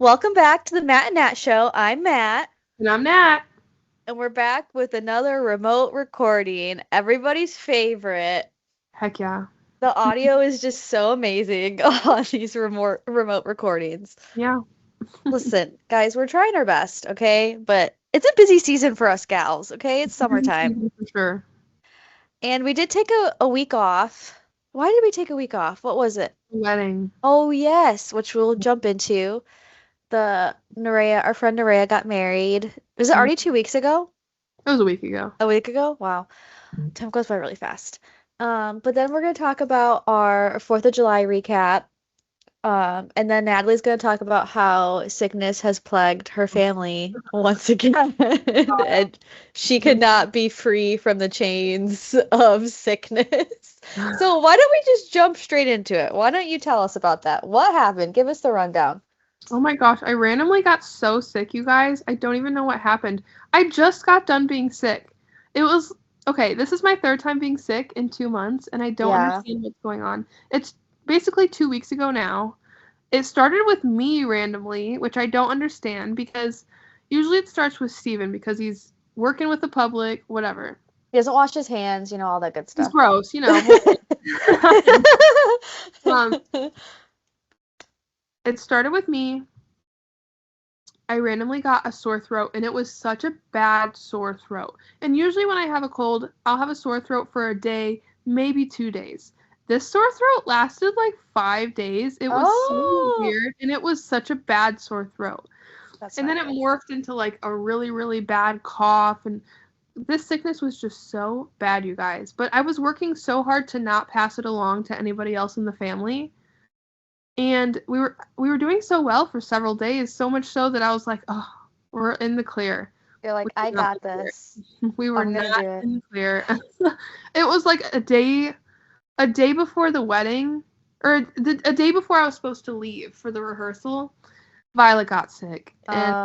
Welcome back to the Matt and Nat Show. I'm Matt, And I'm Nat. and we're back with another remote recording. Everybody's favorite. Heck yeah. The audio is just so amazing on these remote recordings. Yeah. Listen, guys, we're trying our best, okay? But it's a busy season for us gals, okay? It's Busy summertime. season for sure. And we did take a week off. Why did we take a week off? What was it? Wedding. Oh, yes, which we'll jump into. Our friend Nerea got married. Was it Mm. already 2 weeks ago? It was a week ago. A week ago? Wow. Time goes by really fast. But then we're gonna talk about our 4th of July recap. And then Natalie's gonna talk about how sickness has plagued her family once again. And she could not be free from the chains of sickness. So why don't we just jump straight into it? Why don't you tell us about that? What happened? Give us the rundown. Oh my gosh, I randomly got so sick, you guys. I don't even know what happened. I just got done being sick. It was okay, this is my third time being sick in 2 months, and I don't Yeah. understand what's going on. It's basically 2 weeks ago now. It started with me randomly, which I don't understand because usually it starts with Steven because he's working with the public, whatever. He doesn't wash his hands, all that good He's stuff. gross, um, it started with me. I randomly got a sore throat, and it was such a bad sore throat. And usually, when I have a cold, I'll have a sore throat for a day, maybe 2 days. This sore throat lasted like 5 days. It was so Oh, weird, and it was such a bad sore throat. that's And not then it good. morphed into like a really, really bad cough. And this sickness was just so bad, you guys. But I was working so hard to not pass it along to anybody else in the family, and we were doing so well for several days, so much so that I was like, oh, we're in the clear. You're We like, were I not got in the clear. this. We were I'm gonna not do it. in the clear. It was like a day before the wedding, or a day before I was supposed to leave for the rehearsal. Violet got sick, and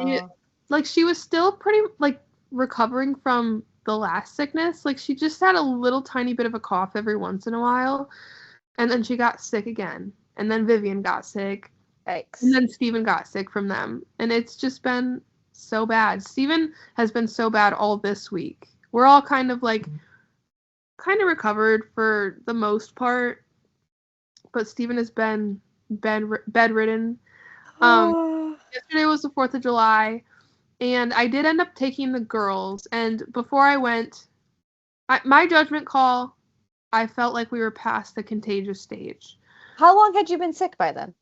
it, Oh, like she was still pretty like recovering from the last sickness. Like she just had a little tiny bit of a cough every once in a while, and then she got sick again. And then Vivian got sick. And yikes. then Steven got sick from them. And it's just been so bad. Steven has been so bad all this week. We're all kind of recovered for the most part, but Steven has been bedridden. Um Oh. Yesterday was the 4th of July, and I did end up taking the girls, and before I went, my judgment call, I felt like we were past the contagious stage. How long had you been sick by then?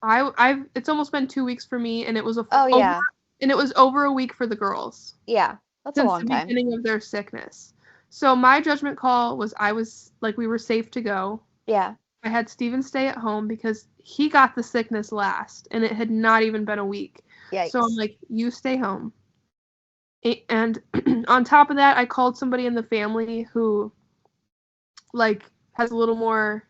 I've it's almost been 2 weeks for me, and Oh, yeah. it was over a week for the girls Yeah, that's a since long the time. beginning of their sickness. So my judgment call was I was like we were safe to go. Yeah, I had Steven stay at home because he got the sickness last, and it had not even been a week. So I'm yikes. like, you stay home. And on top of that, I called somebody in the family who like has a little more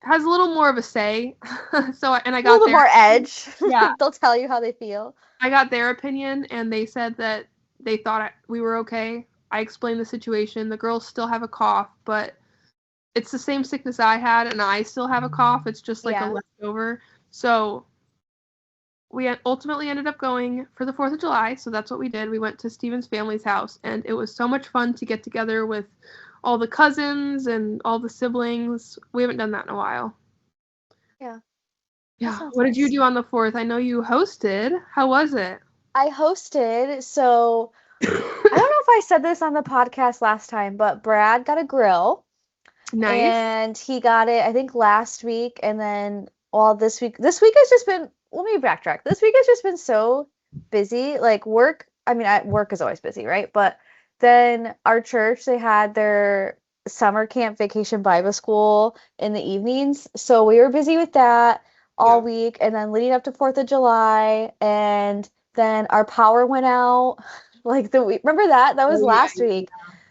of a say. And I A little got bit more edge. yeah, They'll tell you how they feel. I got their opinion, and they said that they thought we were okay. I explained the situation. The girls still have a cough, but it's the same sickness I had, and I still have a cough. It's just like a Yeah. leftover. So we ultimately ended up going for the 4th of July. So that's what we did. We went to Steven's family's house, and it was so much fun to get together with all the cousins and all the siblings. We haven't done that in a while. Yeah, that Yeah. sounds What did you nice. do on the 4th? I know you hosted. How was it? I hosted, so I don't know if I said this on the podcast last time, but Brad got a grill. Nice. And he got it, I think, last week, and then all this week. This week has just been. Let me backtrack. This week has just been so busy. Like work. I mean, work is always busy, right? But then our church, they had their summer camp vacation Bible school in the evenings, so we were busy with that all Yeah. week, and then leading up to 4th of July, and then our power went out. Like the week. Remember that? That was Oh yeah. last week.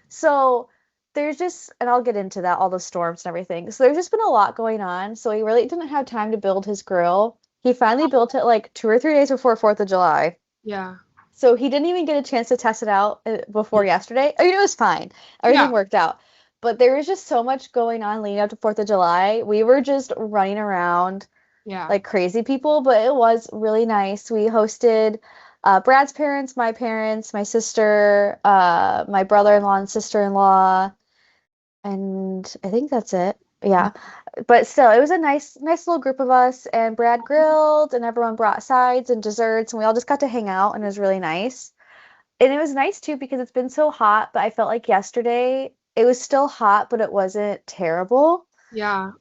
So there's just, and I'll get into that, all the storms and everything. So there's just been a lot going on. So he really didn't have time to build his grill. He finally built it like 2 or 3 days before 4th of July. Yeah. So he didn't even get a chance to test it out before yesterday. I mean, it was fine. Yeah. Everything worked out. But there was just so much going on leading up to 4th of July. We were just running around. Yeah. like crazy people, but it was really nice. We hosted Brad's parents, my sister, my brother-in-law and sister-in-law, and I think that's it. Yeah. But still, it was a nice little group of us, and Brad grilled, and everyone brought sides and desserts, and we all just got to hang out, and it was really nice. And it was nice too because it's been so hot, but I felt like yesterday it was still hot, but it wasn't terrible Yeah.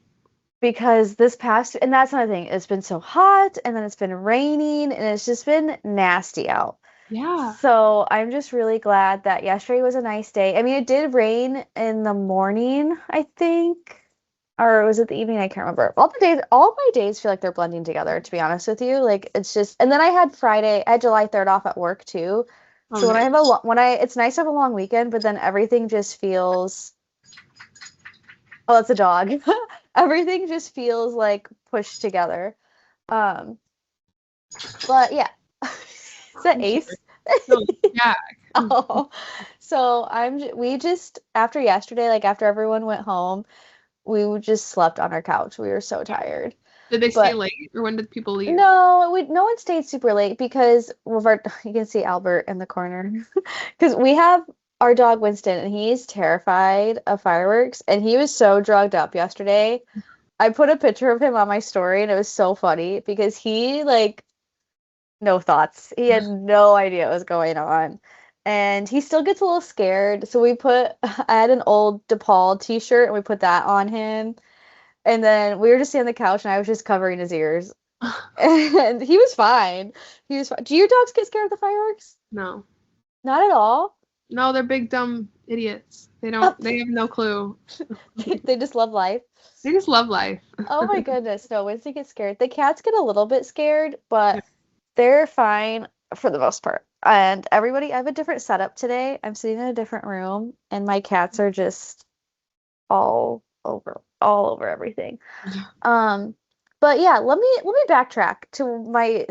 because this past, and that's another thing, it's been so hot, and then it's been raining, and it's just been nasty out. Yeah. So I'm just really glad that yesterday was a nice day. I mean, it did rain in the morning, I think, or was it the evening? I can't remember. All of my days feel like they're blending together, to be honest with you. Like it's just, and then I had July 3rd off at work too. Oh, So when I nice. have it's nice to have a long weekend, but then everything just feels, oh, that's a dog. Everything just feels like pushed together. Um, but yeah. Is that I'm Ace? sorry. No, yeah. Oh, so we just after yesterday, like after everyone went home, just slept on our couch. We were so tired. Did they stay But late, or when did people leave? no one stayed super late because you can see Albert in the corner because we have our dog Winston and he's terrified of fireworks and he was so drugged up yesterday. I put a picture of him on my story and it was so funny because he like no thoughts. He had no idea what was going on. And he still gets a little scared. So I had an old DePaul t-shirt and we put that on him. And then we were just sitting on the couch and I was just covering his ears. And he was fine. He was fine. Do your dogs get scared of the fireworks? No. Not at all. No, they're big dumb idiots. Oh, They have no clue. they just love life. They just love life. Oh my goodness. No, Winston gets scared. The cats get a little bit scared, Yeah. but they're fine for the most part. And I have a different setup today. I'm sitting in a different room, and my cats are just all over everything. Um, but yeah, let me backtrack to my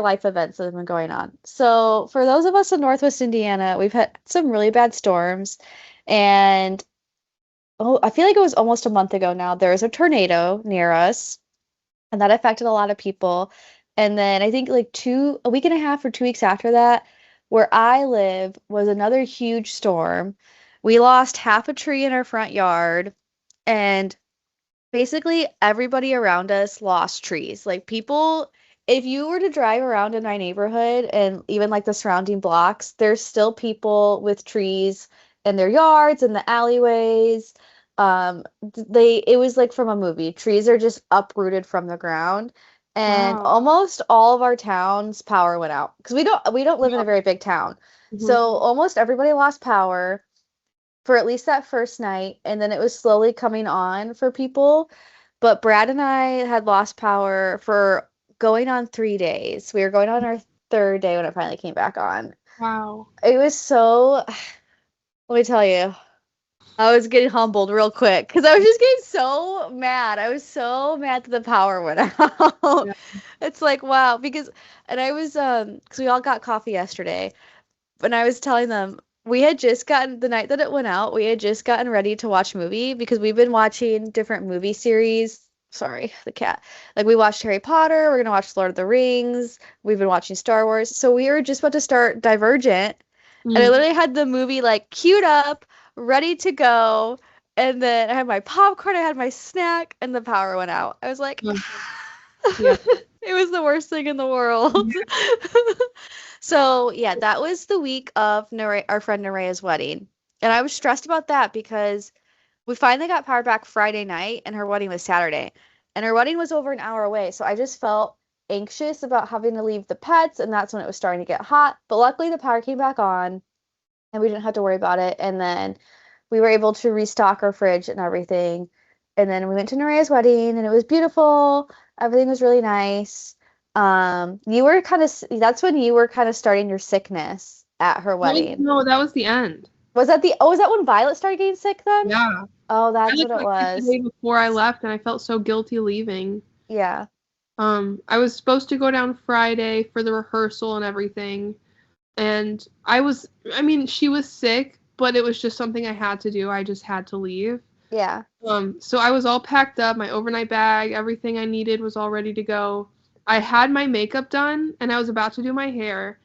life events that have been going on. So for those of us in Northwest Indiana, we've had some really bad storms, and oh, I feel like it was almost a month ago now. There was a tornado near us and that affected a lot of people. And then I think like a week and a half or 2 weeks after that, where I live was another huge storm. We lost half a tree in our front yard, and basically everybody around us lost trees. Like people, if you were to drive around in my neighborhood and even like the surrounding blocks, there's still people with trees in their yards and the alleyways. It was like from a movie. Trees are just uprooted from the ground. And Wow. almost all of our town's power went out because we don't live in a very big town. Mm-hmm. So almost everybody lost power for at least that first night, and then it was slowly coming on for people. But Brad and I had lost power for going on 3 days. We were going on our third day when it finally came back on. Wow. It was so, let me tell you, I was getting humbled real quick because I was just getting so mad. I was so mad that the power went out. Yeah. It's like, wow, and I was, because we all got coffee yesterday and I was telling them we had just gotten the night that it went out, we had just gotten ready to watch a movie because we've been watching different movie series. Sorry, the cat. Like we watched Harry Potter, we're gonna watch Lord of the Rings, we've been watching Star Wars. So we were just about to start Divergent, and I Mm. literally had the movie like queued up, ready to go, and then I had my popcorn, I had my snack, and the power went out. I was like, Oh, yeah. it was the worst thing in the world. So yeah, that was the week of our friend Nerea's wedding. And I was stressed about that because we finally got power back Friday night and her wedding was Saturday. And her wedding was over an hour away. So I just felt anxious about having to leave the pets and that's when it was starting to get hot. But luckily the power came back on and we didn't have to worry about it. And then we were able to restock our fridge and everything. And then we went to Nerea's wedding and it was beautiful. Everything was really nice. That's when you were kind of starting your sickness at her No, wedding. no, that was the end. Was that when Violet started getting sick then? Yeah. Oh, I that's what looked it like sick the was. day before I left, and I felt so guilty leaving. Yeah. I was supposed to go down Friday for the rehearsal and everything, and I mean, she was sick, but it was just something I had to do. I just had to leave. Yeah. So I was all packed up, my overnight bag, everything I needed was all ready to go. I had my makeup done and I was about to do my hair.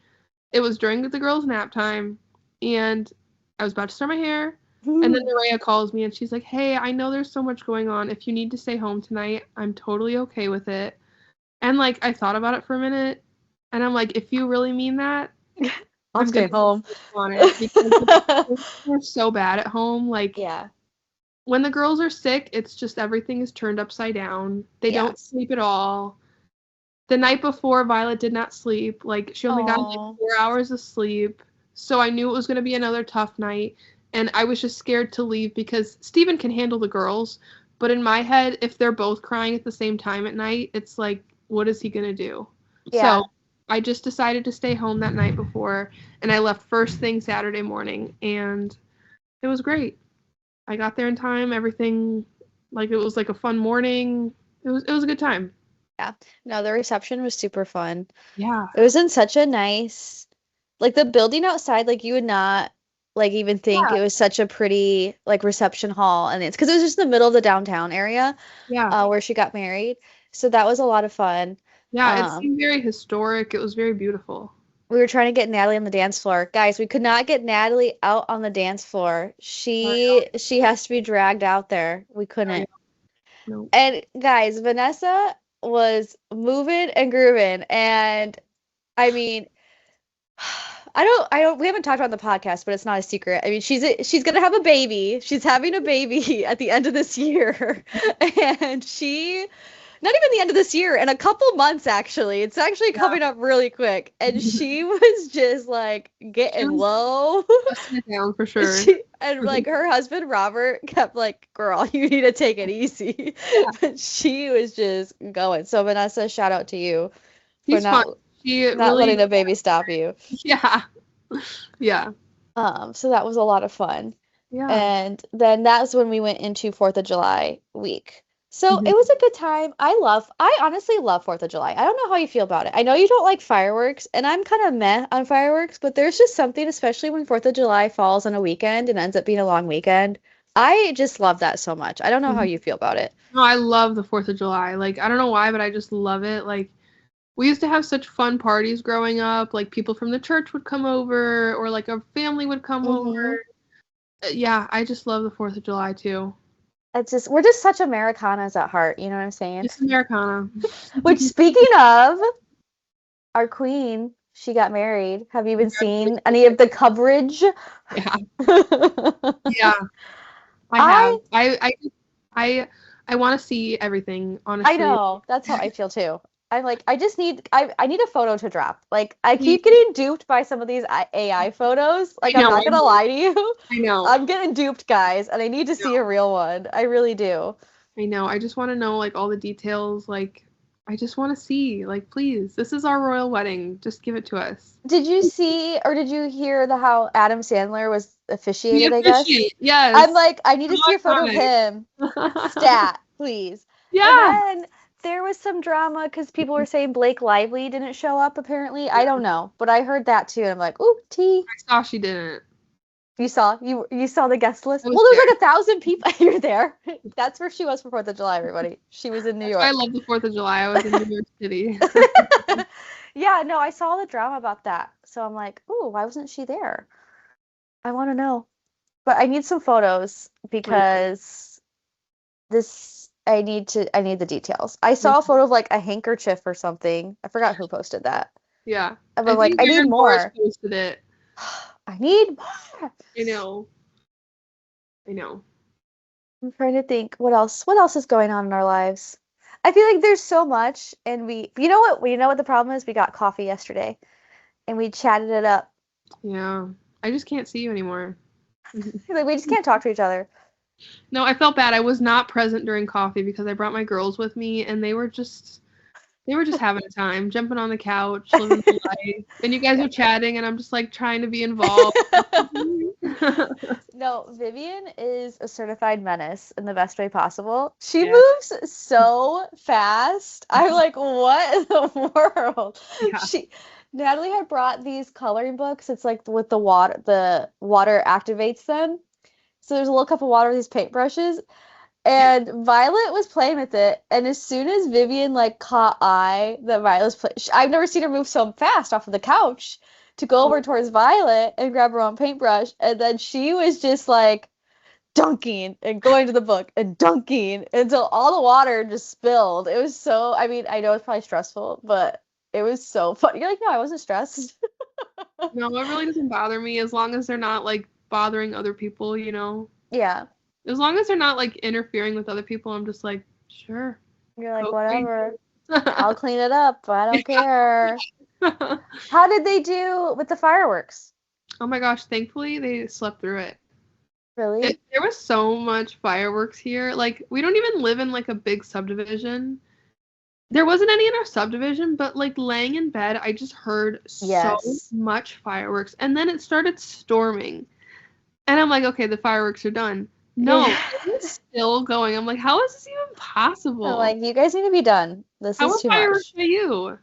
It was during the girls' nap time, and I was about to start my hair. And then Maria calls me and she's like, "Hey, I know there's so much going on. If you need to stay home tonight, I'm totally okay with it." And like I thought about it for a minute, and I'm like, if you really mean that, I'll I'm stay gonna home. insist on it because we're so bad at home. Like Yeah. when the girls are sick, it's just everything is turned upside down. They don't Yes. sleep at all. The night before, Violet did not sleep. Like she only got like Oh. 4 hours of sleep. So I knew it was gonna be another tough night, and I was just scared to leave because Steven can handle the girls, but in my head, if they're both crying at the same time at night, it's like, what is he gonna do? So Yeah. I just decided to stay home that night before, and I left first thing Saturday morning, and it was great. I got there in time. Everything, like it was like a fun morning. It was a good time. Yeah. No, the reception was super fun. Yeah. It was in such a nice, like the building outside, like you would not like even think Yeah. it was such a pretty like reception hall, and it's because it was just in the middle of the downtown area, Yeah. where she got married. So that was a lot of fun. Yeah, it Um, seemed very historic. It was very beautiful. we were trying to get Natalie on the dance floor. Guys, we could not get Natalie out on the dance floor. I She has to be dragged out there. We know. couldn't. No. And guys, Vanessa was moving and grooving, and I mean, we haven't talked about it on the podcast, but it's not a secret. I mean, she's gonna have a baby. She's having a baby at the end of this year. And not even the end of this year, in a couple months actually. It's actually Yeah. coming up really quick. And she was just like She getting was low. busting it down for sure. And like her husband Robert kept like, "Girl, you need to take it easy." Yeah. But she was just going. So Vanessa, shout out to you for He's fun. She not letting really, the baby stop you. yeah. Yeah. So that was a lot of fun. Yeah. And then that's when we went into 4th of July week. So it Mhm. was a good time. I honestly love 4th of July. I don't know how you feel about it. I know you don't like fireworks, and I'm kind of meh on fireworks, but there's just something, especially when 4th of July falls on a weekend and ends up being a long weekend. I just love that so much. I don't know how Mhm. you feel about it. No, I love the 4th of July. Like, I don't know why, but I just love it. Like, we used to have such fun parties growing up. Like, people from the church would come over, or like a family would come Hmm. over. Yeah, I just love the 4th of July too. We're just such Americanas at heart, you know what I'm saying? Just Americana. Which, speaking of, our queen, she got married. Have you been seeing any of the coverage? Yeah. Yeah. I have. I I want to see everything, I honestly. know. That's how I feel too. I'm like, I need a photo to drop. Like, I Please. keep getting duped by some of these AI photos. Like, I I'm know, not gonna lie to you. I know, I'm getting duped, guys, and I need to I see a real one. I really do. know, I know. I just want to know like all the details. Like, I just want to see. Like, please, this is our royal wedding. Just give it to us. Did you see or did you hear how Adam Sandler was We officiated, I guess? officiate. I'm Yes. like, I need to So see a photo of him. iconic. Stat, please. And Yeah. then there was some drama because people were saying Blake Lively didn't show up, apparently. I don't know, but I heard that too, and I'm like, ooh, tea. I saw she didn't. You saw the guest list? I Well, was there's there. like 1,000 people. You're there. That's where she was for 4th of July, everybody. She was in New That's why I York. love the 4th of July. I was in New York City. Yeah, no, I saw the drama about that. So I'm like, ooh, why wasn't she there? I want to know. But I need some photos I know. because I need the details. I saw a photo of like a handkerchief or something. I forgot who posted that. Yeah. And I I'm like, think I need Aaron Morris more. posted it. I need more. I know. I know. I'm trying to think what else is going on in our lives. I feel like there's so much, and you know what the problem is? We got coffee yesterday and we chatted it up. Yeah. I just can't see you anymore. Like we just can't talk to each other. No, I felt bad. I was not present during coffee because I brought my girls with me and they were just having a time, jumping on the couch, living their life. And you guys are chatting and I'm just like trying to be involved. No, Vivian is a certified menace in the best way possible. She Yeah. moves so fast. I'm like, what in the world? Yeah. Natalie had brought these coloring books. It's like with the water activates them. So there's a little cup of water with these paintbrushes, and Violet was playing with it. And as soon as Vivian like caught eye that Violet's playing, I've never seen her move so fast off of the couch to go over towards Violet and grab her own paintbrush. And then she was just like dunking and going to the book and dunking until all the water just spilled. It was so, I mean, I know it's probably stressful, but it was so fun. You're like, no, I wasn't stressed. No, it really doesn't bother me as long as they're not like bothering other people, you know? Yeah. As long as they're not like interfering with other people, I'm just like, sure. You're like, Go whatever. I'll crazy. clean it up. I don't care. How did they do with the fireworks? Oh my gosh, thankfully they slept through it. Really? There was so much fireworks here. Like, we don't even live in like a big subdivision. There wasn't any in our subdivision, but like laying in bed, I just heard so Yes. much fireworks. And then it started storming. And I'm like, okay, the fireworks are done. No, Yeah. it's still going. I'm like, how is this even possible? I'm like, you guys need to be done. This How is are too fireworks much. by you?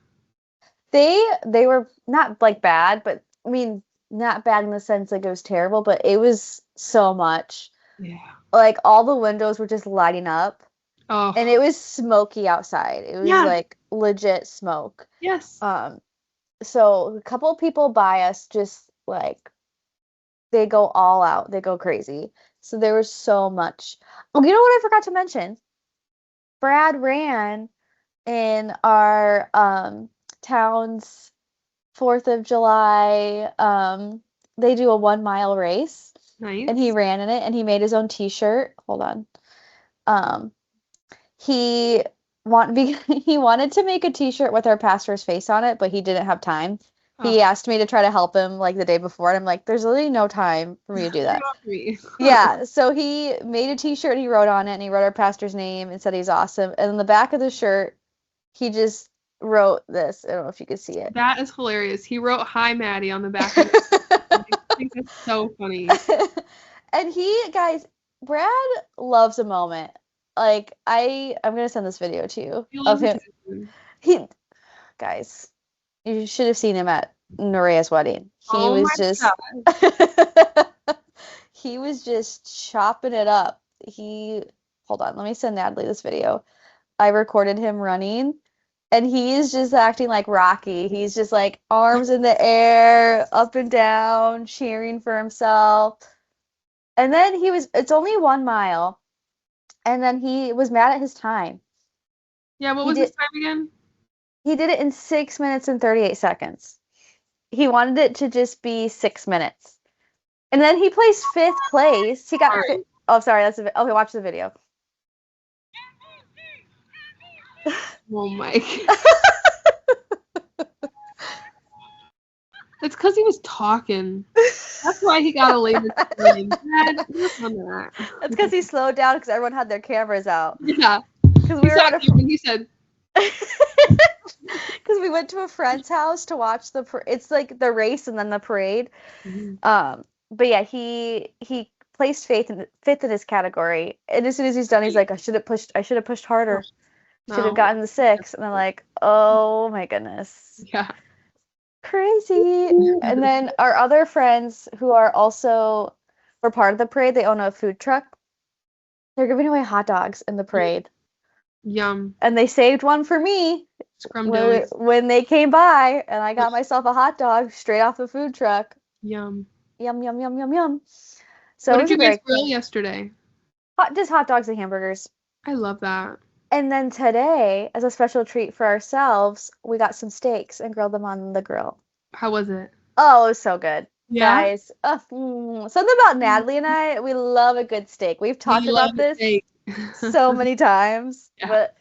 They were not like bad, but I mean, not bad in the sense like it was terrible, but it was so much. Yeah. Like all the windows were just lighting up. And Oh, it was smoky outside. It was yeah. like legit smoke. Yes. Um, so a couple people by us just like they go all out. They go crazy. So there was so much. Oh, you know what I forgot to mention? Brad ran in our town's 4th of July. They do a 1 mile race, and he Nice. ran in it, and he made his own T-shirt. Hold on. Um, he he wanted to make a T-shirt with our pastor's face on it, but he didn't have time. He Oh, asked me to try to help him like the day before, and I'm like, "There's literally no time for me to do get that." off me. Yeah, so he made a T-shirt and he wrote on it and he wrote our pastor's name and said he's awesome. And in the back of the shirt, he just wrote this. I don't know if you could see it. That is hilarious. He wrote "Hi, Maddie" on the back of it. I think that's so funny. And guys, Brad loves a moment. Like I'm gonna send this video to you He of loves him. attention. He, guys, you should have seen him at Norea's wedding. He Oh was my just, god. he was just chopping it up. Hold on, let me send Natalie this video. I recorded him running, and he is just acting like Rocky. He's just like arms in the air, up and down, cheering for himself. And then it's only 1 mile, and then he was mad at his time. Yeah, what He was his did time again? he did it in 6 minutes and 38 seconds. He wanted it to just be 6 minutes. And then he placed fifth place. He got Sorry. oh, sorry, okay, watch the video. Oh my. It's because he was talking. That's why he got a later time. Dad, work on that. That's because he slowed down because everyone had their cameras out. Yeah. Because we He were at sat here and he said, because we went to a friend's house to watch it's like the race and then the parade. But yeah, he placed fifth in his category, and as soon as he's done, he's like, I should have pushed harder, should have no. gotten the 6. And I'm like, oh my goodness, Yeah. crazy. And then our other friends who were part of the parade, they own a food truck. They're giving away hot dogs in the parade, Yum. and they saved one for me Scrumdillies. when they came by, and I got myself a hot dog straight off the food truck. Yum. Yum, yum, yum, yum, yum. So What it did was a you guys great grill yesterday? just hot dogs and hamburgers. I love that. And then today, as a special treat for ourselves, we got some steaks and grilled them on the grill. How was it? Oh, it was so good. Yeah? Guys, something about Natalie and I, we love a good steak. We've We talked love about the this steak. so many times. Yeah. But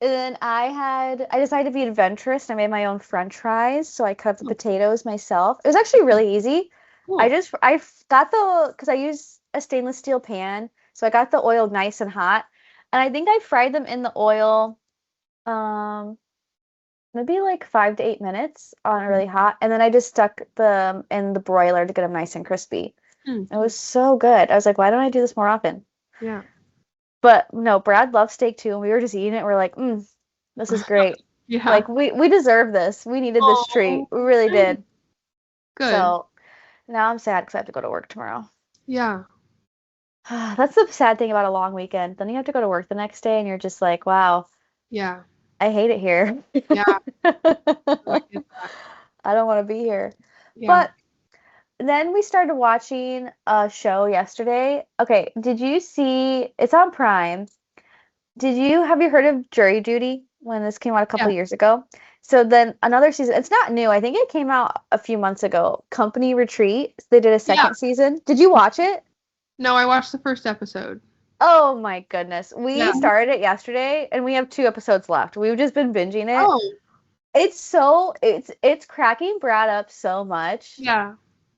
and then I decided to be adventurous. I made my own French fries, so I cut up the potatoes myself. It was actually really easy. Cool. I got because I use a stainless steel pan, so I got the oil nice and hot, and I think I fried them in the oil, maybe like 5 to 8 minutes on really hot, and then I just stuck them in the broiler to get them nice and crispy. It was so good. I was like, why don't I do this more often? Yeah. But no, Brad loves steak too, and we were just eating it. We're like, this is great. Yeah. Like we deserve this. We needed this treat. We really did. Good. So now I'm sad because I have to go to work tomorrow. Yeah. That's the sad thing about a long weekend. Then you have to go to work the next day and you're just like, wow, Yeah. I hate it here. Yeah. I get that. I don't want to be here. Yeah. But then we started watching a show yesterday. Okay, did you see it's on Prime? Have you heard of Jury Duty when this came out a couple Yeah. years ago? So then another season, it's not new. I think it came out a few months ago. Company Retreat. They did a Yeah. second season. Did you watch it? No, I watched the first episode. Oh my goodness. Yeah. We started it yesterday and we have 2 episodes left. We've just been binging it. Oh. It's cracking Brad up so much Yeah.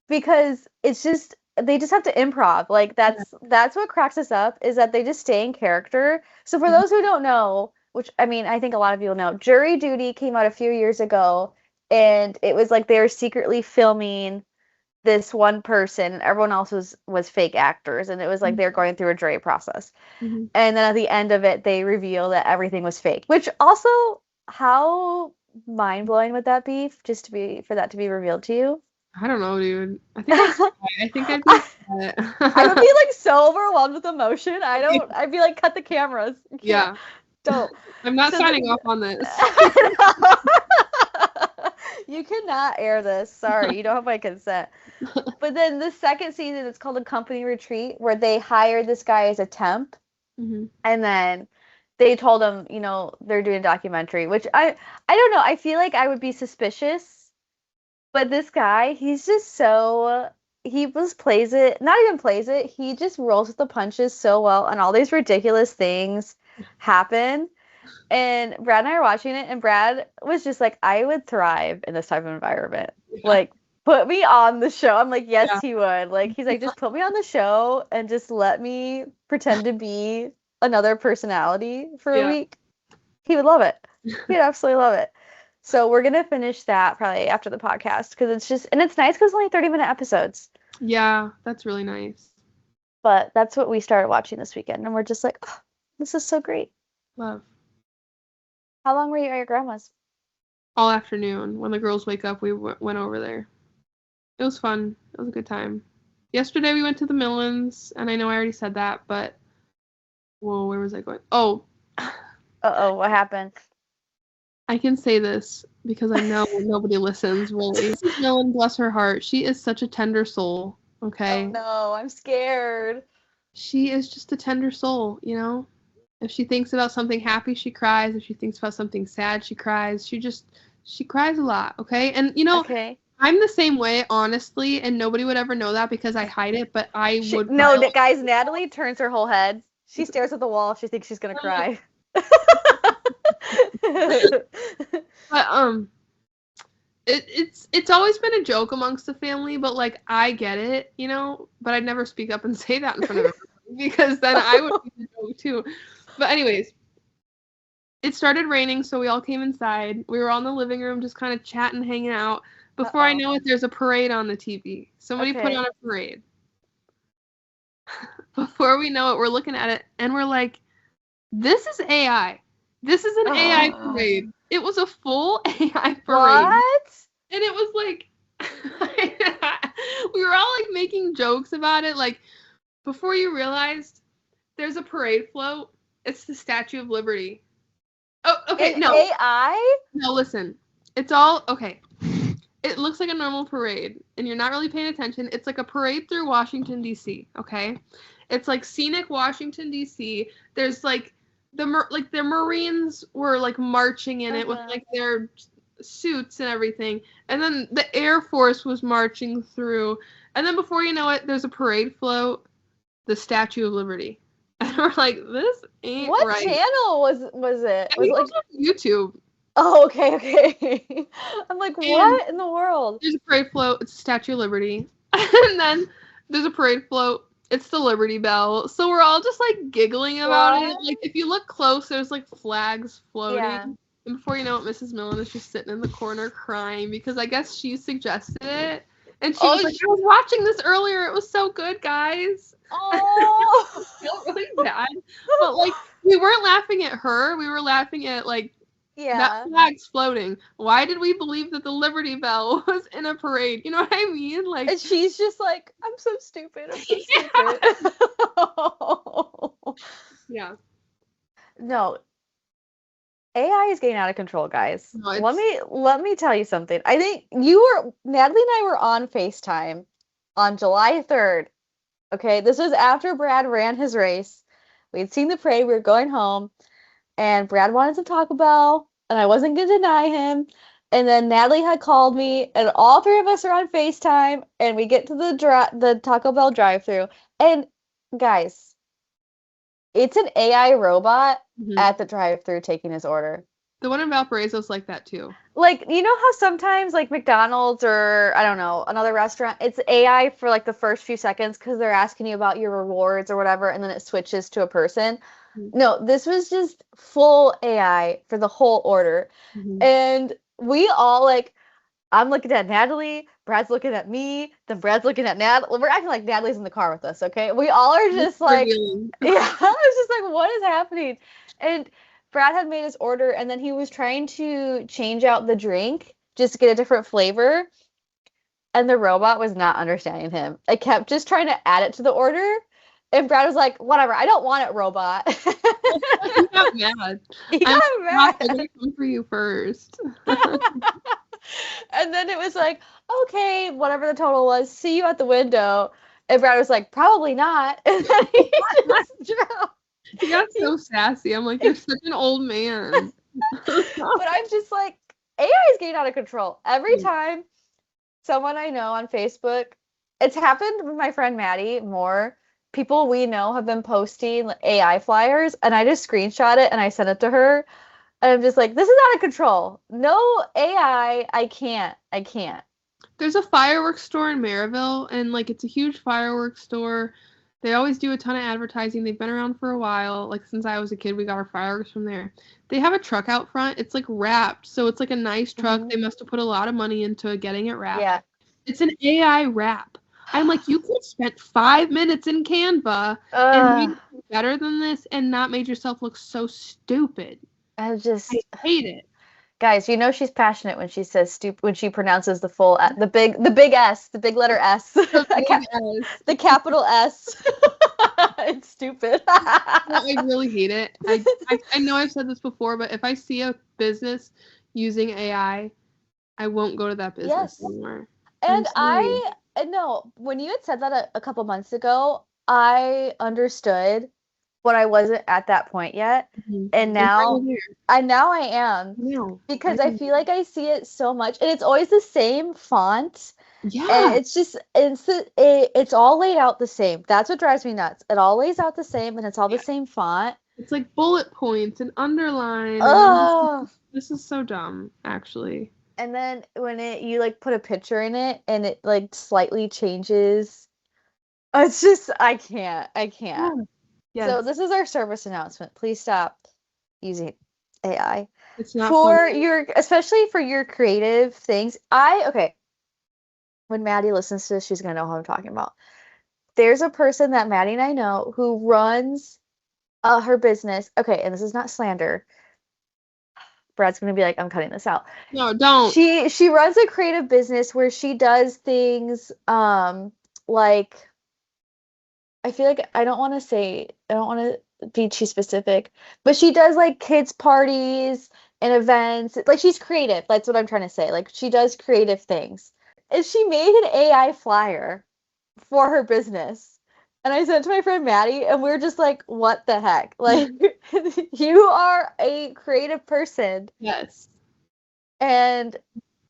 because it's just they just have to improv. Like Yeah. that's what cracks us up is that they just stay in character. So for Mhm. those who don't know, which I mean, I think a lot of you know, Jury Duty came out a few years ago and it was like they were secretly filming this one person and everyone else was fake actors and it was like they were going through a jury process. Mhm. And then at the end of it they reveal that everything was fake, which also how mind-blowing would that be just to be for that to be revealed to you? I don't know, dude. I think I'd cry. I think I'd be I would upset. be like so overwhelmed with emotion. I'd be like, cut the cameras. You can't, Yeah. don't. I'm not So signing off on this. you cannot air this. Sorry, you don't have my consent. But then the second season, it's called a company retreat, where they hire this guy as a temp, Hmm. and then they told him, they're doing a documentary, which I don't know. I feel like I would be suspicious, but this guy, he's just so he just plays it, not even plays it, he just rolls with the punches so well, and all these ridiculous things happen. And Brad and I were watching it, and Brad was just like, I would thrive in this type of environment. Yeah. Like, put me on the show. I'm like, yes, Yeah. he would. Like, he's like, just put me on the show and just let me pretend to be another personality for a Yeah. week. He would love it. He'd absolutely love it. So we're gonna finish that probably after the podcast because it's nice because it's only 30-minute episodes. Yeah, that's really nice. But that's what we started watching this weekend, and we're just like, oh, this is so great. Love. How long were you at your grandma's? All afternoon. When the girls wake up, we went over there. It was fun. It was a good time. Yesterday we went to the Millens, and I know I already said that, but whoa, where was I going? Oh, Uh-oh, what happened? I can say this because I know nobody listens, really. Mrs. Millen, bless her heart, she is such a tender soul, Oh okay? no, I'm scared. She is just a tender soul, you know? If she thinks about something happy, she cries. If she thinks about something sad, she cries. She cries a lot, okay? And, Okay. I'm the same way, honestly, and nobody would ever know that because I hide it, but I would cry. No, guys, Natalie turns her whole head. She stares at the wall. She thinks she's gonna cry. But, it's always been a joke amongst the family, but, like, I get it, but I'd never speak up and say that in front of everybody because then I would be the joke, too. But anyways, it started raining, so we all came inside. We were all in the living room just kind of chatting, hanging out. Before I know it, there's a parade on the TV. Somebody put on a parade. Before we know it, we're looking at it, and we're like, this is AI. This is an AI parade. It was a full AI parade. What? And it was like, we were all like making jokes about it. Like, before you realized, there's a parade float. It's the Statue of Liberty. Oh, okay, no. AI? No, listen. It's all, okay. It looks like a normal parade, and you're not really paying attention. It's like a parade through Washington, D.C., okay? It's like scenic Washington, D.C. There's like, the Marines were like marching in it with like their suits and everything. And then the Air Force was marching through. And then before you know it, there's a parade float, the Statue of Liberty. And we're like, this ain't what right. What channel was it? I think it was on YouTube. Oh, okay. I'm like, what in the world? There's a parade float. It's the Statue of Liberty. And then there's a parade float. It's the Liberty Bell. So we're all just like giggling about it. Like if you look close, there's like flags floating. Yeah. And before you know it, Mrs. Millen is just sitting in the corner crying because I guess she suggested it. And she was like, I was watching this earlier. It was so good, guys. Oh. I felt really bad. But like we weren't laughing at her. We were laughing at like That Yeah. flag's floating. Why did we believe that the Liberty Bell was in a parade? You know what I mean? Like, And she's just like, I'm so stupid. I'm so yeah. stupid. Yeah. No, AI is getting out of control, guys. No, Let me tell you something. I think Natalie and I were on FaceTime on July 3rd. Okay, this was after Brad ran his race. We'd seen the parade, we were going home, and Brad wanted some Taco Bell, and I wasn't gonna deny him. And then Natalie had called me, and all three of us are on FaceTime, and we get to the Taco Bell drive-through, and guys, it's an AI robot Mhm. at the drive-through taking his order. The one in Valparaiso's like that too. Like, you know how sometimes like McDonald's or I don't know, another restaurant, it's AI for like the first few seconds because they're asking you about your rewards or whatever, and then it switches to a person. No, this was just full AI for the whole order. Mm-hmm. And we all like, I'm looking at Natalie, Brad's looking at me, then Brad's looking at Natalie. We're acting like Natalie's in the car with us, okay? We all are just like, Revealing. yeah, it's just like, what is happening? And Brad had made his order, and then he was trying to change out the drink just to get a different flavor, and the robot was not understanding him. It kept just trying to add it to the order, and Brad was like, whatever, I don't want it, robot. He got mad. He I'm got not mad. gonna come for you first. And then it was like, okay, whatever the total was, see you at the window. And Brad was like, probably not. And then he just dropped. He got so sassy. I'm like, you're such an old man. But I'm just like, AI is getting out of control. Every time someone I know on Facebook, it's happened with my friend Maddie more. People we know have been posting AI flyers, and I just screenshot it and I sent it to her. And I'm just like, this is out of control. No AI, I can't. I can't. There's a fireworks store in Maryville, and like it's a huge fireworks store. They always do a ton of advertising. They've been around for a while. Like since I was a kid, we got our fireworks from there. They have a truck out front. It's like wrapped, so it's like a nice truck. Mhm. They must have put a lot of money into getting it wrapped. Yeah. It's an AI wrap. I'm like, you could have spent 5 minutes in Canva and made Ugh. it better than this and not made yourself look so stupid. I I just, hate it. guys, you know she's passionate when she says stupid, when she pronounces the big S, the big letter S, the capital S. It's stupid. I really hate it. I know I've said this before, but if I see a business using AI, I won't go to that business Yes. anymore. And sorry. no, when you had said that a couple months ago, I understood, but I wasn't at that point yet. Mhm. And now now, you're now I am, there. because I feel like I see it so much, and it's always the same font, and Yeah. it's all laid out the same. That's what drives me nuts. It all lays out the same, and it's all the Yeah. same font. It's like bullet points and underline, and Oh, this is so dumb, actually. and then when you like put a picture in it, and it like slightly changes. It's just I can't. So Yes, this is our service announcement. Please stop using AI it's not fun. for especially for your creative things. Okay, when Maddie listens to this, she's gonna know who I'm talking about. There's a person that Maddie and I know who runs her business. Okay, and this is not slander. Brad's gonna be like, I'm cutting this out. No, don't. She runs a creative business where she does things like, I feel like I don't want to say, I don't want to be too specific, but she does like kids parties and events. Like she's creative. That's what I'm trying to say. Like she does creative things. And she made an AI flyer for her business. And I sent it to my friend Maddie, and we are just like, what the heck? Like, you are a creative person. Yes. And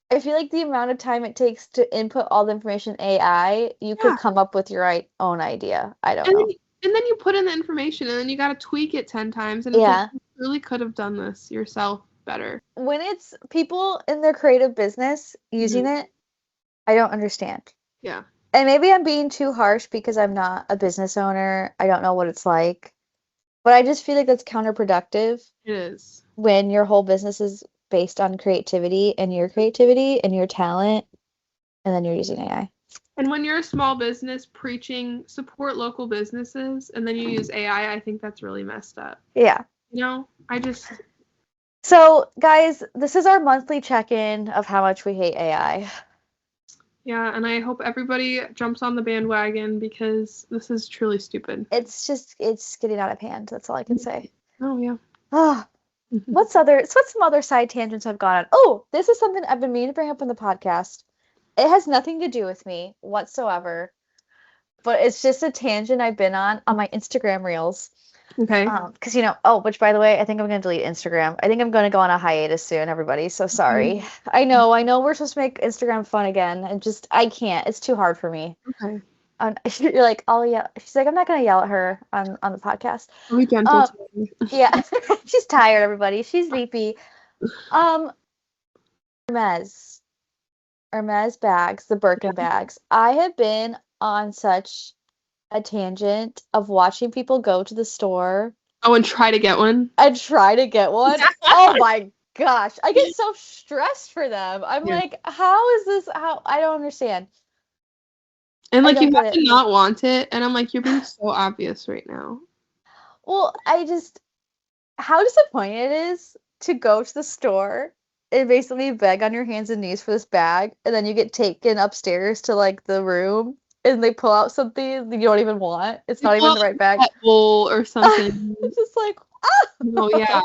I feel like the amount of time it takes to input all the information in AI, you could come up with your own idea. I don't know. And then you put in the information, and then you got to tweak it 10 times, and Yeah. it's like, you really could have done this yourself better. When it's people in their creative business using it, I don't understand. Yeah. And maybe I'm being too harsh because I'm not a business owner. I don't know what it's like. But I just feel like that's counterproductive It is. when your whole business is based on creativity and your talent, and then you're using AI. And when you're a small business preaching support local businesses and then you use AI, I think that's really messed up. Yeah. You know, So, guys, this is our monthly check-in of how much we hate AI. Yeah, and I hope everybody jumps on the bandwagon because this is truly stupid. It's getting out of hand. That's all I can say. Oh, yeah. Ah, what's some other side tangents I've gone on? Oh, this is something I've been meaning to bring up on the podcast. It has nothing to do with me whatsoever, but it's just a tangent I've been on my Instagram reels. Okay. Because oh, which by the way, I think I'm gonna delete Instagram. I think I'm gonna go on a hiatus soon, everybody. So sorry. I know we're supposed to make Instagram fun again, and just I can't. It's too hard for me. Okay. You're like, oh yeah. She's like, I'm not gonna yell at her on the podcast. I'll be gentle Um, today. yeah, she's tired, everybody. She's sleepy. Um, Hermes, Hermes bags, the Birkin bags. I have been on such a tangent of watching people go to the store Oh, and try to get one. and try to get one. Oh my gosh, I get so stressed for them. I'm Yeah. like, how is this? How I don't understand. And I like you don't get have to it. not want it, and I'm like, you're being so obvious right now. Well, how disappointing it is to go to the store and basically beg on your hands and knees for this bag, and then you get taken upstairs to like the room and they pull out something that you don't even want. It's not even the right bag. Pet bowl or something. It's just like, Oh yeah.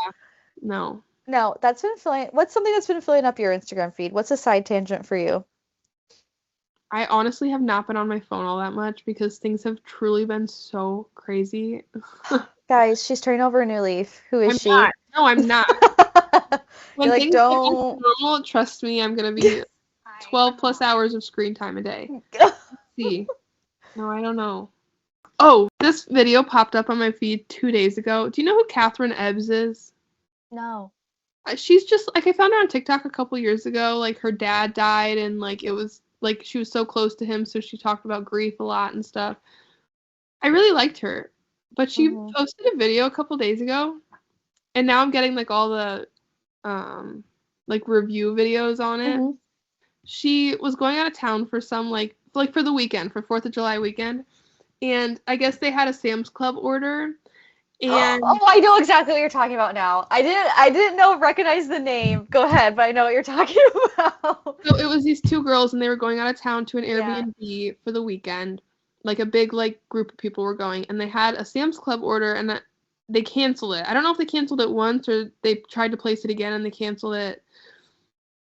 No. no, that's been filling. What's something that's been filling up your Instagram feed? What's a side tangent for you? I honestly have not been on my phone all that much because things have truly been so crazy. Guys, she's turning over a new leaf. Who is I'm she? not. No, I'm not. When You're like, things get back to don't. normal, trust me, I'm gonna be 12 plus hours of screen time a day. See. No, I don't know. Oh, this video popped up on my feed 2 days ago. Do you know who Catherine Ebbs is? No. She's just like I found her on TikTok a couple years ago. Like her dad died, and like it was like she was so close to him, so she talked about grief a lot and stuff. I really liked her, but she posted a video a couple days ago, and now I'm getting like all the like review videos on it. Mhm. She was going out of town for some like for the weekend for 4th of July weekend, and I guess they had a Sam's Club order. And Oh, I know exactly what you're talking about now. I didn't recognize the name. Go ahead, but I know what you're talking about. so it was these two girls, and they were going out of town to an Yeah. Airbnb for the weekend. Like a big like group of people were going, and they had a Sam's Club order, and they canceled it. I don't know if they canceled it once or they tried to place it again and they canceled it.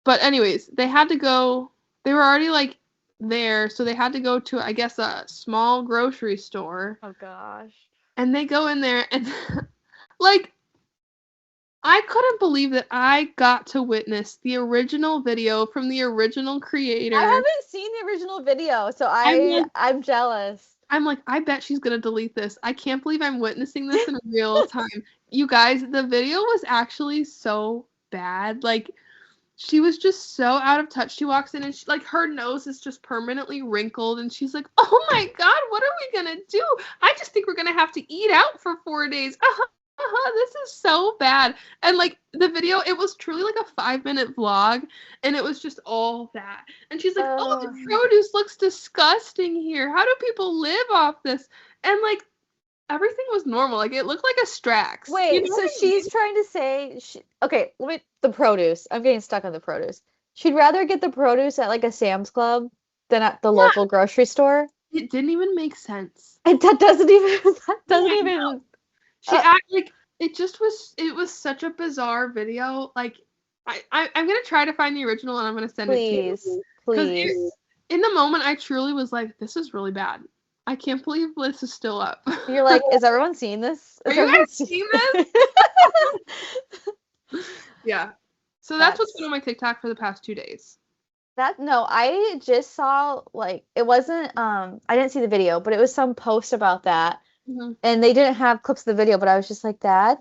But anyways, they had to go. They were already like there, so they had to go to I guess a small grocery store. Oh gosh. And they go in there and like I couldn't believe that I got to witness the original video from the original creator. I haven't seen the original video, so I'm jealous. I'm like, I bet she's gonna delete this. I can't believe I'm witnessing this in real time. You guys, the video was actually so bad. Like, she was just so out of touch. She walks in and she, like her nose is just permanently wrinkled, and she's like, "Oh my god, what are we gonna do? I just think we're gonna have to eat out for 4 days. This is so bad." And like the video, it was truly like a 5-minute vlog, and it was just all that. And she's like, "Oh, the produce looks disgusting here. How do people live off this?" And like everything was normal. Like it looked like a Strax. Wait, so she's trying to say okay, the produce. I'm getting stuck on the produce. She'd rather get the produce at like a Sam's Club than at the local grocery store. It didn't even make sense. And that doesn't even She act like it was such a bizarre video. Like I'm gonna try to find the original and I'm gonna send it to you. Please. In the moment I truly was like, this is really bad. I can't believe this is still up. You're like, is everyone seeing this? Are you guys seeing this? Yeah. So that's what's been on my TikTok for the past 2 days. No, I just saw like it wasn't I didn't see the video, but it was some post about that. Mm-hmm. And they didn't have clips of the video, but I was just like, The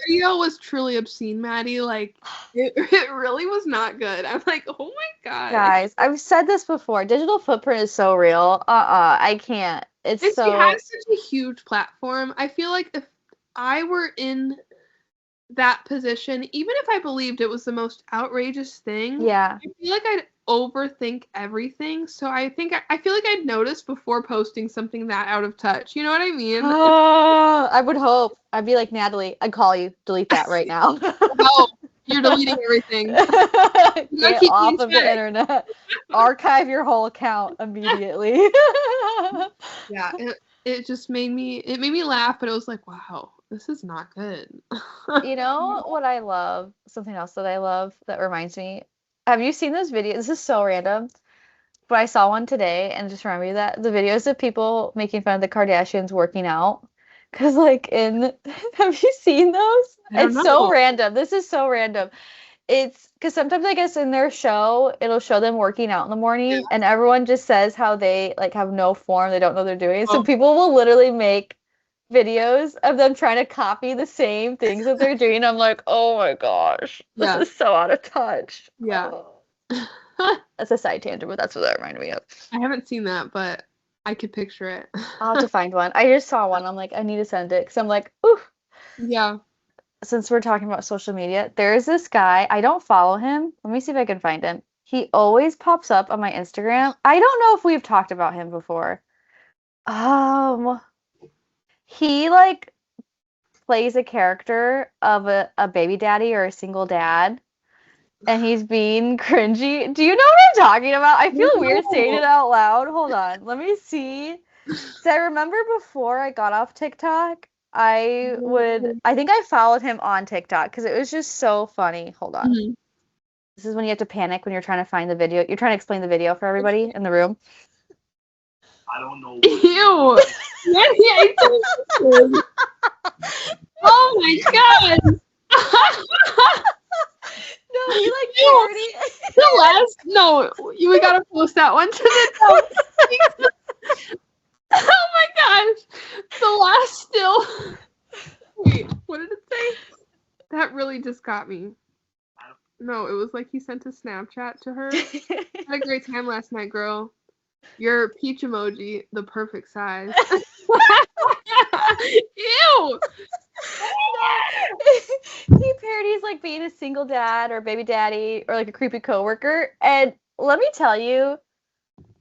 video was truly obscene, Maddie. Like it really was not good. I'm like, oh my god. Guys, I've said this before. Digital footprint is so real. I can't. It's so. She has such a huge platform. I feel like if I were in that position, even if I believed it was the most outrageous thing, Yeah. I feel like I'd overthink everything. So I feel like I'd notice before posting something that out of touch. You know what I mean? I would hope. I'd be like, Natalie, I'd call you. Delete that right now. No, you're deleting everything. Get off of the internet. Archive your whole account immediately. Yeah, it just made me laugh, but it was like, wow, this is not good. You know what I love? Something else that I love that reminds me. Have you seen those videos? This is so random, but I saw one today and just remember that the videos of people making fun of the Kardashians working out. Cause like have you seen those? I don't It's so know. random. This is so random. It's because sometimes I guess in their show it'll show them working out in the morning, Yeah. and everyone just says how they like have no form, they don't know what they're doing. So Oh. people will literally make videos of them trying to copy the same things that they're doing. I'm like, oh my gosh, this Yeah. is so out of touch. Yeah. Oh. That's a side tangent, but that's what that reminded me of. I haven't seen that, but I could picture it. I'll have to find one. I just saw one. I'm like, I need to send it because I'm like, ooh. Yeah. Since we're talking about social media, there's this guy. I don't follow him. Let me see if I can find him. He always pops up on my Instagram. I don't know if we've talked about him before. He like plays a character of a baby daddy or a single dad, and he's being cringy. Do you know what I'm talking about? I feel weird saying it out loud. Hold on. Let me see. So I remember before I got off TikTok, I think I followed him on TikTok because it was just so funny. Hold on. Mhm. This is when you have to panic when you're trying to find the video. You're trying to explain the video for everybody in the room. I don't know. Ew. Oh my god. No, he like parody. The last we gotta post that one to the Oh my gosh. The last still. Wait, what did it say? That really just got me. No, it was like he sent a Snapchat to her. Had a great time last night, girl. Your peach emoji, the perfect size. Ew! He parodies like being a single dad or baby daddy or like a creepy coworker. And let me tell you,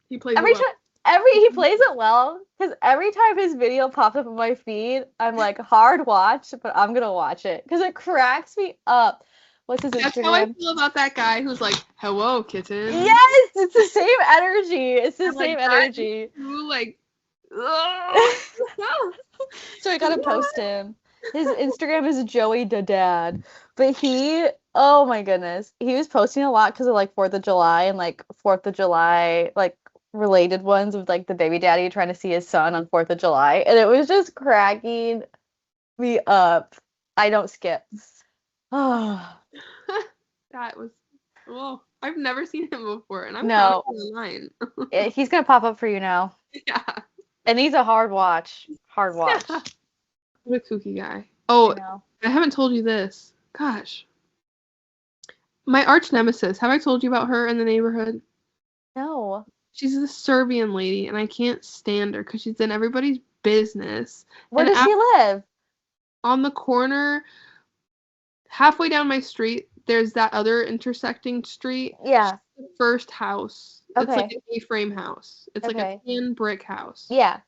He plays every it well. time he plays it well because every time his video pops up on my feed, I'm like hard watch, but I'm gonna watch it because it cracks me up. What's his That's how I Instagram? feel about that guy who's like, "Hello, kitten." Yes, it's the same energy. It's the I'm like, same that energy. is too, like, ugh. So I gotta post him. His Instagram is Joey the Dad, but oh my goodness, he was posting a lot because of like 4th of July and like 4th of July like related ones with like the baby daddy trying to see his son on 4th of July, and it was just cracking me up. I don't skip. Oh. That was, well, I've never seen him before, and I'm No. online. He's gonna pop up for you now. Yeah. And he's a hard watch. Hard watch. What a kooky guy. Oh, I know. I haven't told you this. Gosh. My arch nemesis. Have I told you about her in the neighborhood? No. She's this Serbian lady, and I can't stand her because she's in everybody's business. Where And does she live? on the corner, halfway down my street, there's that other intersecting street. Yeah. The first house. It's like Okay. an A-frame house. It's like Okay. a tin brick house. Yeah.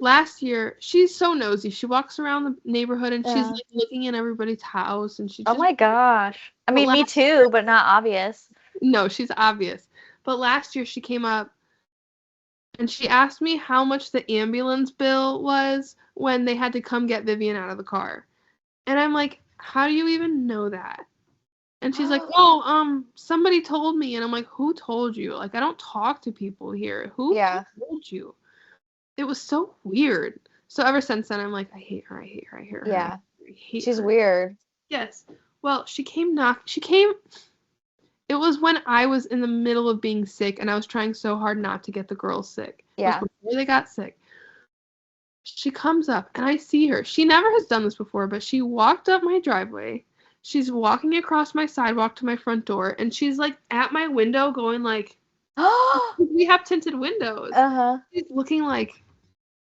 Last year, she's so nosy. She walks around the neighborhood and she's Yeah. like looking in everybody's house and she Oh just my gosh. I mean, me too, but not obvious. No, she's obvious. But last year she came up and she asked me how much the ambulance bill was when they had to come get Vivian out of the car. And I'm like, how do you even know that? And she's like, oh, somebody told me. And I'm like, who told you? Like, I don't talk to people here. Who told you? It was so weird. So ever since then, I'm like, I hate her. I hate her. I hate her. Yeah. I hate She's her. weird. Yes. Well, it was when I was in the middle of being sick and I was trying so hard not to get the girls sick. Yeah. It was before they got sick. She comes up and I see her. She never has done this before, but she walked up my driveway. She's walking across my sidewalk to my front door and she's like at my window going like, we have tinted windows. Uh-huh. She's looking like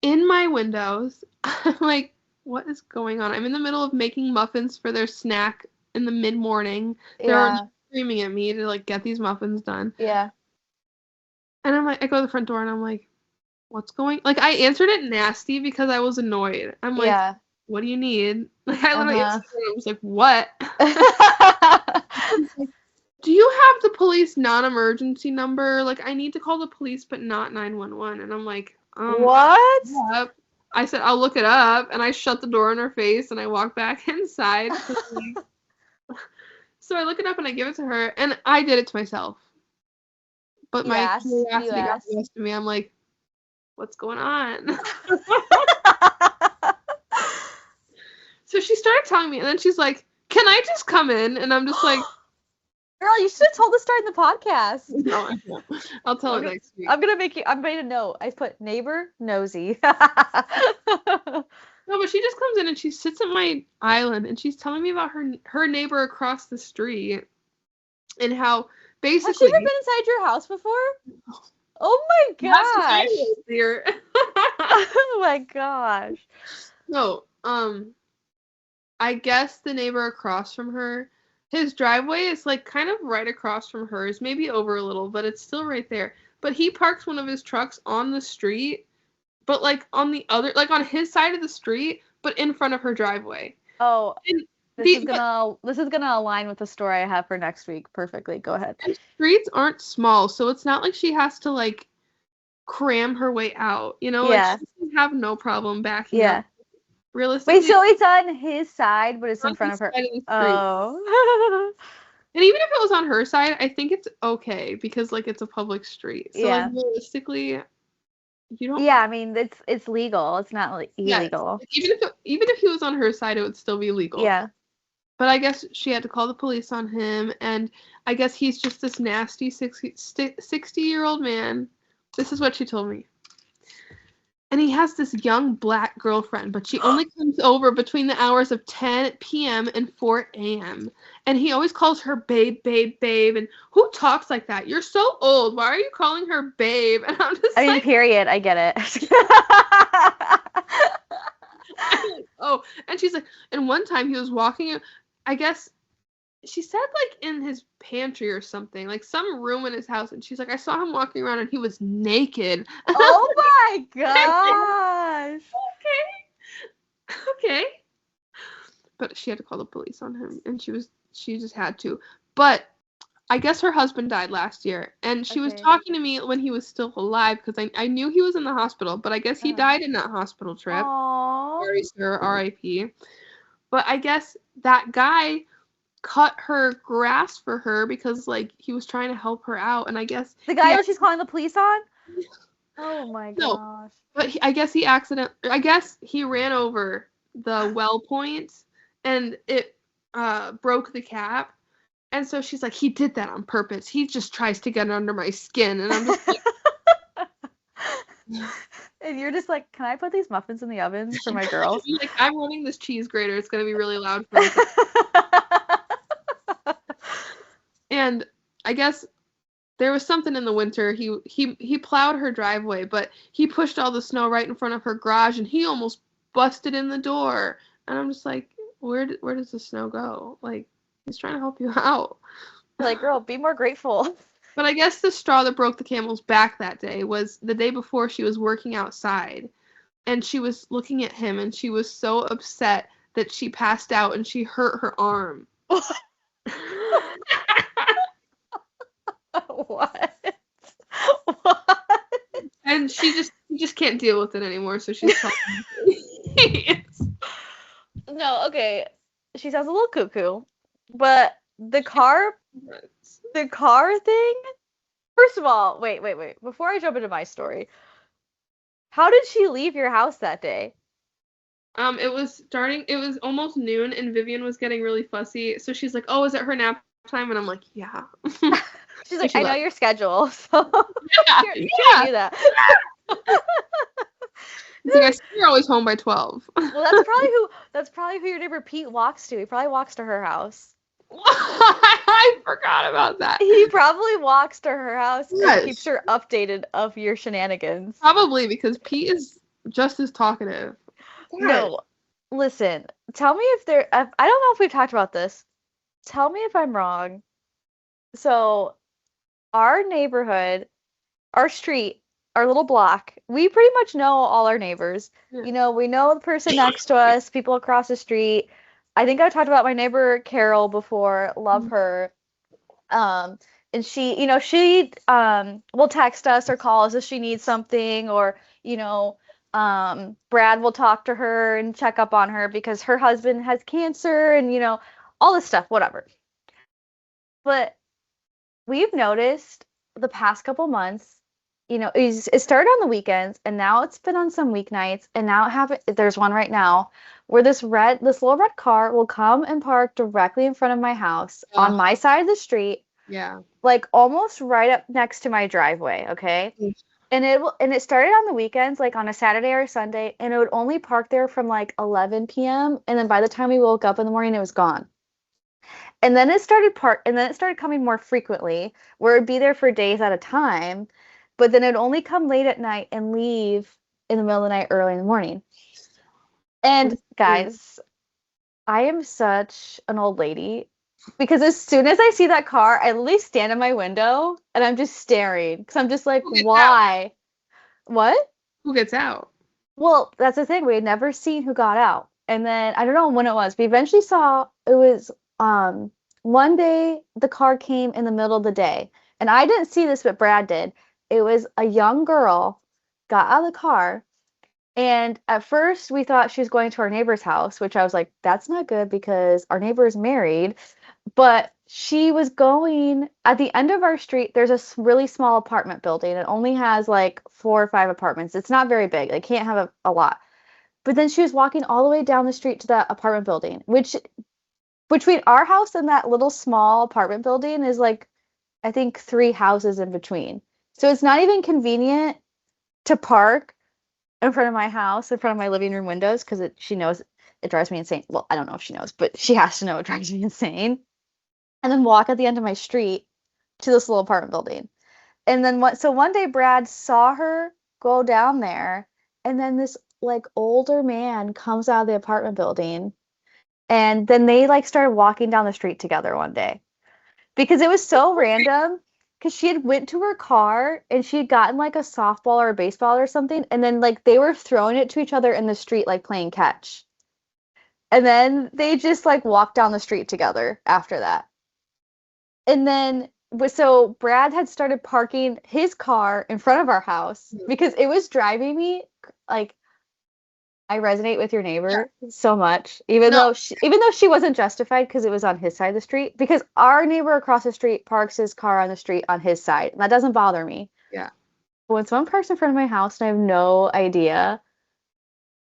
in my windows. I'm like, what is going on? I'm in the middle of making muffins for their snack in the mid-morning. They're screaming at me to like get these muffins done. Yeah. And I'm like, I go to the front door and I'm like, what's going? Like I answered it nasty because I was annoyed. I'm like, Yeah. what do you need? Like I literally Uh-huh. answered it and I was like, what? Do you have the police non-emergency number? Like I need to call the police, but not 911. And I'm like, What? Yep. I said, I'll look it up, and I shut the door in her face, and I walk back inside. So I look it up, and I give it to her, and I did it to myself. But my curiosity got the best of me. I'm like, what's going on? So she started telling me, and then she's like, can I just come in? And I'm just like, girl, you should have told us during the podcast. No, I won't. I'll tell her next week. I'm made a note. I put neighbor nosy. No, but she just comes in and she sits at my island and she's telling me about her neighbor across the street and how basically. Has she ever been inside your house before? Oh my gosh. Here. Oh my gosh. No, I guess the neighbor across from her, his driveway is like kind of right across from hers, maybe over a little, but it's still right there. But he parks one of his trucks on the street, but like on the other, like on his side of the street, but in front of her driveway. Oh, this is gonna align with the story I have for next week perfectly. Go ahead. And streets aren't small, so it's not like she has to like cram her way out. You know, like she can have no problem backing up. Realistically. Wait, so it's on his side, but it's in front of her. Oh. And even if it was on her side, I think it's okay because like it's a public street. So like realistically, you don't. Yeah, I mean it's legal. It's not like illegal. Even if he was on her side, it would still be legal. Yeah. But I guess she had to call the police on him, and I guess he's just this nasty 60-year-old man. This is what she told me. And he has this young black girlfriend, but she only comes over between the hours of 10 p.m. and 4 a.m. And he always calls her babe, babe, babe. And who talks like that? You're so old. Why are you calling her babe? And I'm just I mean, period. I get it. Oh, and she's like, and one time he was walking, I guess, she said like in his pantry or something, like some room in his house, and she's like, I saw him walking around and he was naked. Oh my gosh. Okay. But she had to call the police on him, and she just had to. But I guess her husband died last year, and she was talking to me when he was still alive because I knew he was in the hospital, but I guess he died in that hospital trip. Aww. Sorry, sir, R.I.P. But I guess that guy cut her grass for her because like he was trying to help her out, and I guess the guy that she's calling the police on. Oh my gosh. No, but I guess he ran over the well point and it broke the cap, and so she's like, he did that on purpose. He just tries to get under my skin, and I'm just like. And you're just like, can I put these muffins in the oven for my girls? Like, I'm running this cheese grater. It's gonna be really loud for me. And I guess there was something in the winter. He plowed her driveway, but he pushed all the snow right in front of her garage, and he almost busted in the door. And I'm just like, where does the snow go? Like, he's trying to help you out. Like, girl, be more grateful. But I guess the straw that broke the camel's back that day was the day before she was working outside, and she was looking at him, and she was so upset that she passed out and she hurt her arm. What? And she just can't deal with it anymore, so she's calling. No, okay. She sounds a little cuckoo, but the car thing. First of all, wait. Before I jump into my story, how did she leave your house that day? It was almost noon, and Vivian was getting really fussy, so she's like, "Oh, is it her nap time?" And I'm like, "Yeah." She's like, I know your schedule, so you can't do that. He's like, I see you're always home by 12. Well, that's probably who your neighbor Pete walks to. He probably walks to her house. I forgot about that. He probably walks to her house and keeps her updated of your shenanigans. Probably because Pete is just as talkative. No, listen. Tell me if I don't know if we've talked about this. Tell me if I'm wrong. So our neighborhood, our street, our little block, we pretty much know all our neighbors. Yeah. You know, we know the person next to us, people across the street. I think I talked about my neighbor Carol before. Love her. Um, and she will text us or call us if she needs something, or, Brad will talk to her and check up on her because her husband has cancer and, all this stuff, whatever. But we've noticed the past couple months, it started on the weekends and now it's been on some weeknights and now there's one right now where this little red car will come and park directly in front of my house on my side of the street, Yeah. like almost right up next to my driveway, okay? And it started on the weekends, like on a Saturday or a Sunday, and it would only park there from like 11 p.m. and then by the time we woke up in the morning, it was gone. And then it started coming more frequently, where it'd be there for days at a time, but then it'd only come late at night and leave in the middle of the night, early in the morning. And guys, I am such an old lady because as soon as I see that car, I literally stand in my window and I'm just staring because I'm just like, Who gets out? why? What? Who gets out? Well, that's the thing. We had never seen who got out. And then I don't know when it was. We eventually saw it was one day the car came in the middle of the day. And I didn't see this, but Brad did. It was a young girl got out of the car. And at first we thought she was going to our neighbor's house, which I was like, that's not good because our neighbor is married. But she was going at the end of our street. There's a really small apartment building. It only has like 4 or 5 apartments. It's not very big. They can't have a lot. But then she was walking all the way down the street to that apartment building, which between our house and that little small apartment building is like, I think 3 houses in between. So it's not even convenient to park in front of my house, in front of my living room windows, because she knows it drives me insane. Well, I don't know if she knows, but she has to know it drives me insane. And then walk at the end of my street to this little apartment building. And then so one day Brad saw her go down there, and then this like older man comes out of the apartment building, and then they like started walking down the street together one day because it was so random. Because she had went to her car and she had gotten like a softball or a baseball or something, and then like they were throwing it to each other in the street like playing catch. And then they just like walked down the street together after that. And then so Brad had started parking his car in front of our house because it was driving me like, I resonate with your neighbor so much, even though she wasn't justified because it was on his side of the street, because our neighbor across the street parks his car on the street on his side, and that doesn't bother me. Yeah. But when someone parks in front of my house and I have no idea,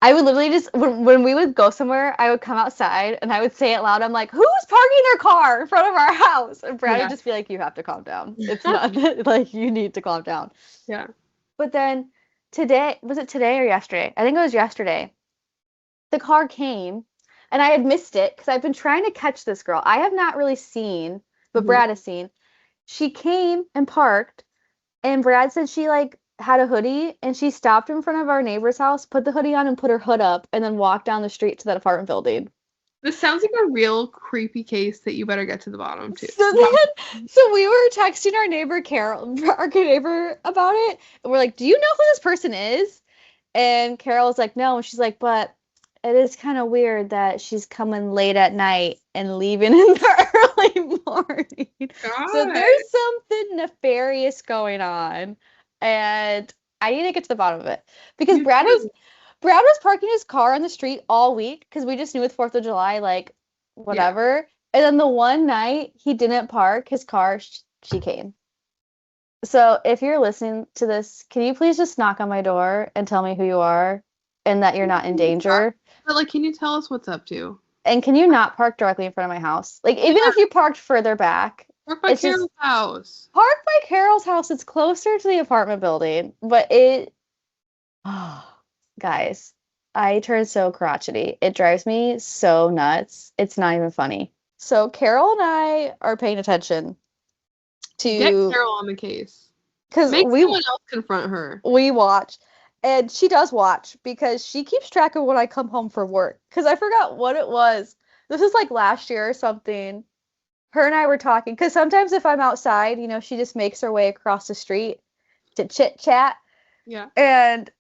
I would literally just when we would go somewhere, I would come outside and I would say it loud. I'm like, "Who's parking their car in front of our house?" And Brad would just be like, "You have to calm down. It's not like you need to calm down." Yeah. But then today, was it today or yesterday? I think it was yesterday. The car came and I had missed it because I've been trying to catch this girl. I have not really seen, but Brad has seen. She came and parked, and Brad said she like had a hoodie and she stopped in front of our neighbor's house, put the hoodie on and put her hood up, and then walked down the street to that apartment building. This sounds like a real creepy case that you better get to the bottom to. So we were texting our neighbor about it, and we're like, "Do you know who this person is?" And Carol was like, "No," and she's like, "But it is kind of weird that she's coming late at night and leaving in the early morning." God. So there's something nefarious going on, and I need to get to the bottom of it because Brad was parking his car on the street all week because we just knew with 4th of July, like, whatever. And then the one night he didn't park his car, she came. So if you're listening to this, can you please just knock on my door and tell me who you are and that you're not in danger? But like, can you tell us what's up to? And can you not park directly in front of my house? Like, even if you parked further back. Park by Carol's house. Park by Carol's house. It's closer to the apartment building, but guys, I turn so crotchety. It drives me so nuts. It's not even funny. So Carol and I are paying attention to Get Carol on the case. Because someone else confront her. We watch. And she does watch because she keeps track of when I come home from work. Because I forgot what it was. This is like last year or something. her and I were talking, because sometimes if I'm outside, she just makes her way across the street to chit chat. Yeah. And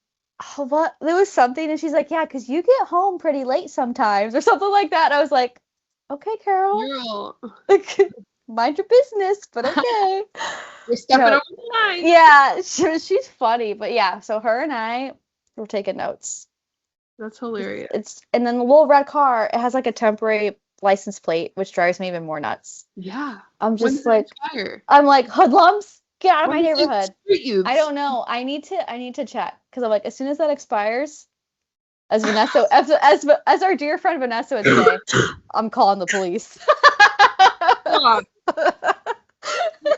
there was something, and she's like, yeah, because you get home pretty late sometimes, or something like that. And I was like, okay, Carol, Girl. mind your business, but okay. You're stepping over the line. Yeah, she's funny, but yeah, so her and I were taking notes. That's hilarious. And then the little red car, it has like a temporary license plate, which drives me even more nuts. Yeah. I'm When just does it like, expire? I'm like, hoodlums, get out of When my does it neighborhood. treat you? I don't know. I need to check, because I'm like, as soon as that expires, as Vanessa, as our dear friend Vanessa would say, I'm calling the police. Stop.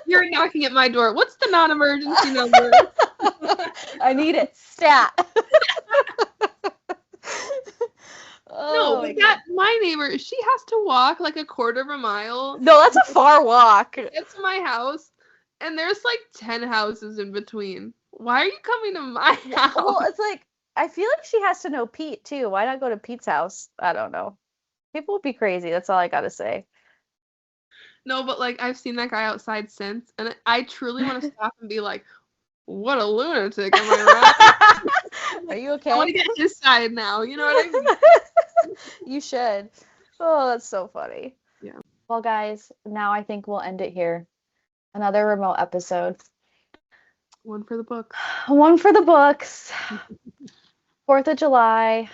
You're knocking at my door. What's the non-emergency number? I need it stat. No, but my neighbor, she has to walk like a quarter of a mile. No, that's a far walk. It's my house, and there's like 10 houses in between. Why are you coming to my house? Well, it's like, I feel like she has to know Pete too. Why not go to Pete's house? I don't know. People would be crazy. That's all I gotta say. No, but like I've seen that guy outside since, and I truly want to stop and be like, "What a lunatic!" Am I right? Are you okay? I want to get his side now. You know what I mean? You should. Oh, that's so funny. Yeah. Well, guys, now I think we'll end it here. Another remote episode. One for the book. One for the books. 4th of July.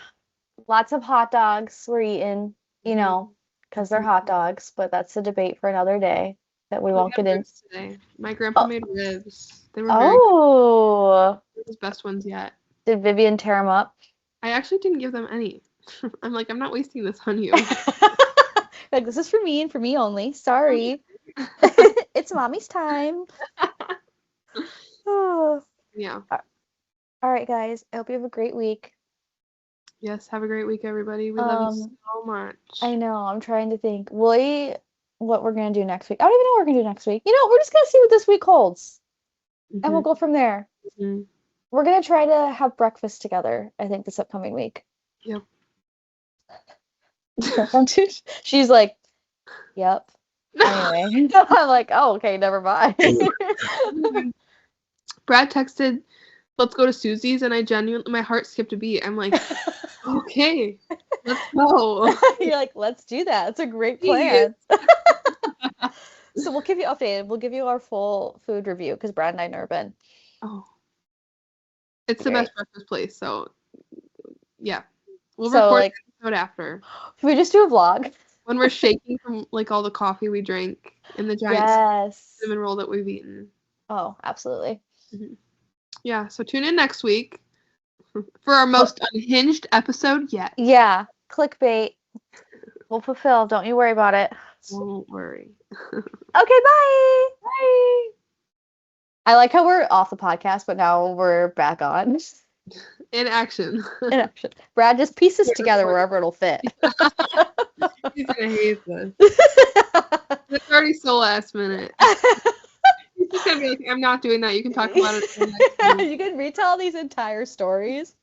Lots of hot dogs were eaten, because they're hot dogs, but that's a debate for another day that we won't get into. Today. My grandpa made ribs. They were very his best ones yet. Did Vivian tear them up? I actually didn't give them any. I'm like, I'm not wasting this on you. Like, this is for me and for me only. Sorry. It's mommy's time. Oh. Yeah. All right, guys. I hope you have a great week. Yes, have a great week, everybody. We love you so much. I know. I'm trying to think. What we're going to do next week. I don't even know what we're going to do next week. We're just going to see what this week holds. Mm-hmm. And we'll go from there. Mm-hmm. We're going to try to have breakfast together, I think, this upcoming week. Yep. She's like, yep. Anyway. I'm like, oh, okay, never mind. Brad texted, let's go to Susie's, and my heart skipped a beat. I'm like, okay, let's go. You're like, let's do that. It's a great plan. So we'll keep you updated. We'll give you our full food review, because Brad and I have never been. Oh. It's the best breakfast place, so yeah. We'll record an episode after. Can we just do a vlog? When we're shaking from like all the coffee we drank and the giant cinnamon roll that we've eaten. Oh, absolutely. Mm-hmm. Yeah, so tune in next week for our most unhinged episode yet. Yeah, clickbait. We'll fulfill. Don't you worry about it. Won't worry. Okay, bye. Bye. I like how we're off the podcast, but now we're back on. In action. In action. Brad just pieces together wherever it'll fit. He's gonna hate this. It's already so last minute. He's just gonna be like, I'm not doing that. You can talk about it next week. You can retell these entire stories.